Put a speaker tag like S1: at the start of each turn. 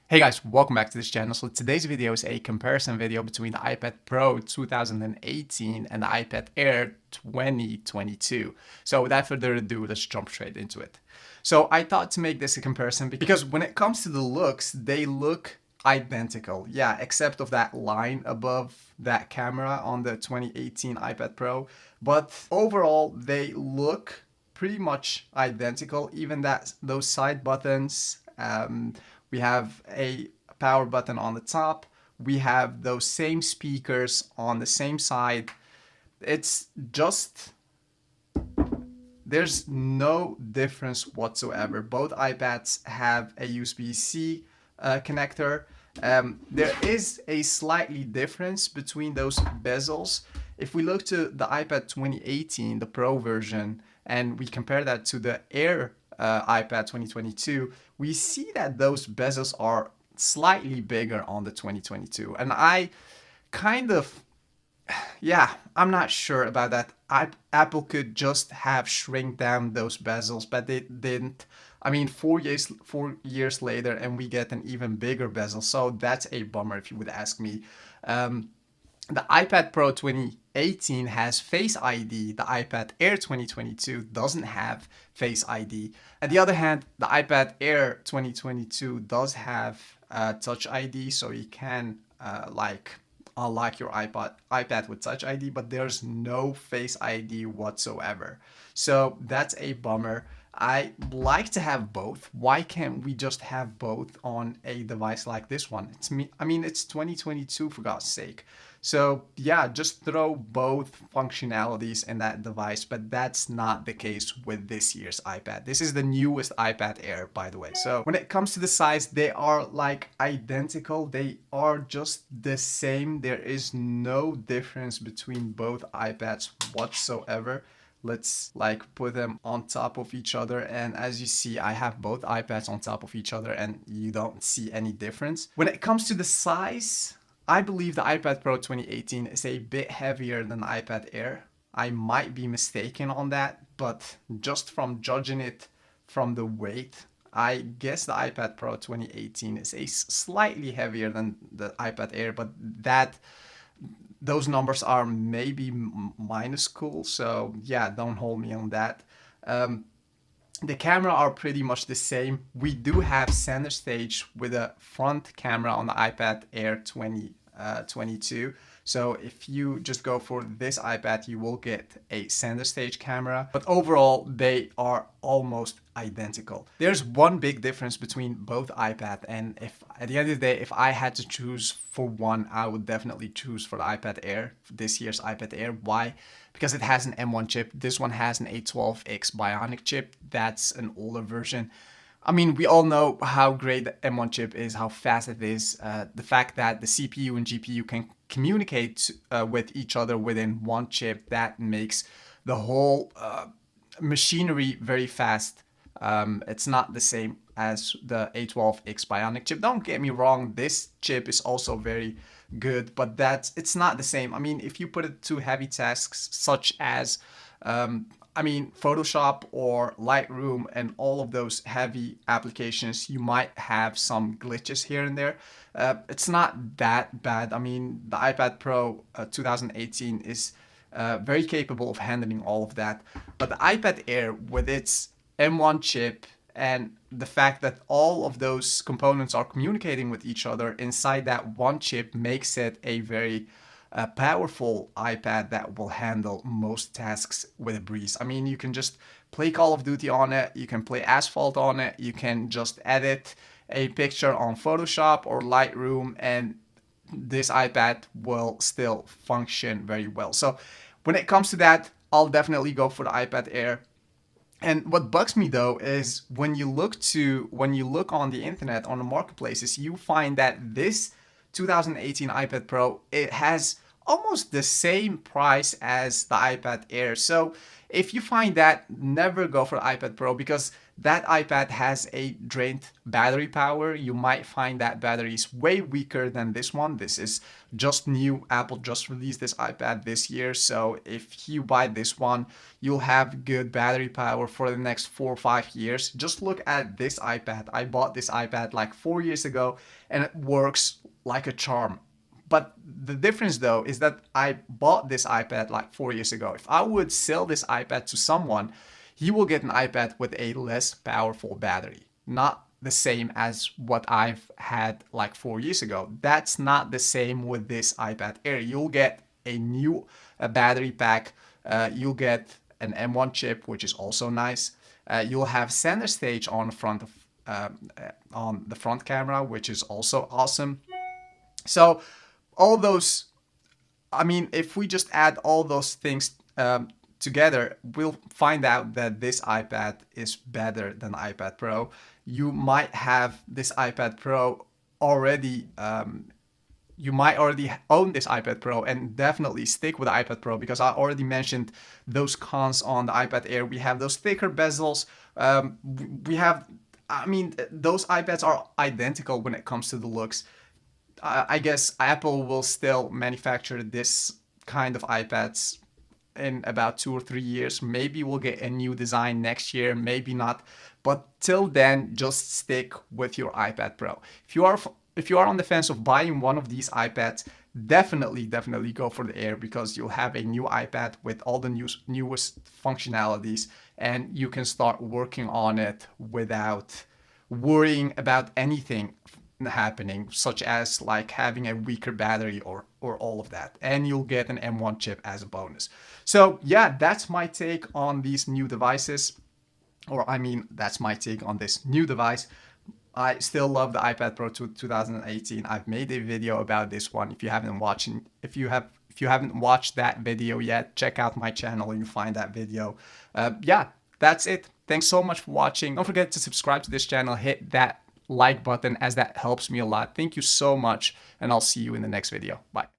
S1: Hey guys, welcome back to this channel. So today's video is a comparison video between the iPad Pro 2018 and the iPad Air 2022. So without further ado, let's jump straight into it. So I thought to make this a comparison because when it comes to the looks, they look identical. Yeah, except of that line above that camera on the 2018 iPad Pro. But overall, they look pretty much identical. Even those side buttons, we have a power button on the top. We have those same speakers on the same side. It's just, there's no difference whatsoever. Both iPads have a USB-C connector. There is a slightly difference between those bezels. If we look to the iPad 2018, the Pro version, and we compare that to the Air iPad 2022, we see that those bezels are slightly bigger on the 2022. And I kind of, yeah, I'm not sure about that. Apple could just have shrink down those bezels, but they didn't. I mean, 4 years later, and we get an even bigger bezel. So that's a bummer, if you would ask me. The iPad Pro 2018 has Face ID. The iPad Air 2022 doesn't have Face ID. On the other hand, the iPad Air 2022 does have Touch ID, so you can unlock your iPad with Touch ID, but there's no Face ID whatsoever. So that's a bummer. I like to have both. Why can't we just have both on a device like this one? It's 2022 for God's sake. So yeah, just throw both functionalities in that device, but that's not the case with this year's iPad. This is the newest iPad Air, by the way. So when it comes to the size, they are like identical. They are just the same. There is no difference between both iPads whatsoever. Let's put them on top of each other, and as you see, I have both iPads on top of each other and you don't see any difference. When it comes to the size, I believe the iPad Pro 2018 is a bit heavier than the iPad Air. I might be mistaken on that, but just from judging it from the weight, I guess the iPad Pro 2018 is a slightly heavier than the iPad Air, but those numbers are maybe minuscule, so yeah, don't hold me on that. The camera are pretty much the same. We do have center stage with a front camera on the iPad Air 2022. So if you just go for this iPad, you will get a center stage camera, but overall they are almost identical. There's one big difference between both iPad, and if at the end of the day, if I had to choose for one, I would definitely choose for the iPad Air, this year's iPad Air. Why? Because it has an M1 chip. This one has an A12X Bionic chip. That's an older version. I mean, we all know how great the M1 chip is, how fast it is. The fact that the CPU and GPU can communicate with each other within one chip, that makes the whole machinery very fast. It's not the same as the A12X Bionic chip. Don't get me wrong, this chip is also very good, but it's not the same. I mean, if you put it to heavy tasks such as Photoshop or Lightroom and all of those heavy applications, you might have some glitches here and there. It's not that bad. I mean, the iPad Pro 2018 is very capable of handling all of that. But the iPad Air, with its M1 chip and the fact that all of those components are communicating with each other inside that one chip, makes it a very powerful iPad that will handle most tasks with a breeze. I mean, you can just play Call of Duty on it, you can play Asphalt on it, you can just edit a picture on Photoshop or Lightroom, and this iPad will still function very well. So when it comes to that, I'll definitely go for the iPad Air. And what bugs me though is when you look on the internet, on the marketplaces, you find that this 2018 iPad Pro, it has almost the same price as the iPad Air. So if you find that, never go for the iPad Pro, because that iPad has a drained battery power. You might find that battery is way weaker than this one. This is just new. Apple just released this iPad this year. So if you buy this one, you'll have good battery power for the next 4 or 5 years. Just look at this iPad. I bought this iPad like 4 years ago and it works like a charm. But the difference though is that I bought this iPad like 4 years ago. If I would sell this iPad to someone, he will get an iPad with a less powerful battery. Not the same as what I've had like 4 years ago. That's not the same with this iPad Air. You'll get a new battery pack. You'll get an M1 chip, which is also nice. You'll have center stage on the front camera, which is also awesome. So all those, I mean, if we just add all those things together, we'll find out that this iPad is better than iPad Pro. You might have this iPad Pro already, you might already own this iPad Pro, and definitely stick with the iPad Pro because I already mentioned those cons on the iPad Air. We have those thicker bezels. We have, I mean, those iPads are identical when it comes to the looks. I guess Apple will still manufacture this kind of iPads in about 2 or 3 years. Maybe we'll get a new design next year, maybe not. But till then, just stick with your iPad Pro. If you are on the fence of buying one of these iPads, definitely go for the Air because you'll have a new iPad with all the newest functionalities and you can start working on it without worrying about anything happening, such as like having a weaker battery or all of that. And you'll get an M1 chip as a bonus. So yeah, that's my take on these new devices. Or I mean, that's my take on this new device. I still love the iPad Pro 2018. I've made a video about this one. If you haven't watched that video yet, check out my channel and you'll find that video. Yeah, that's it. Thanks so much for watching. Don't forget to subscribe to this channel. Hit that like button as that helps me a lot. Thank you so much, and I'll see you in the next video. Bye.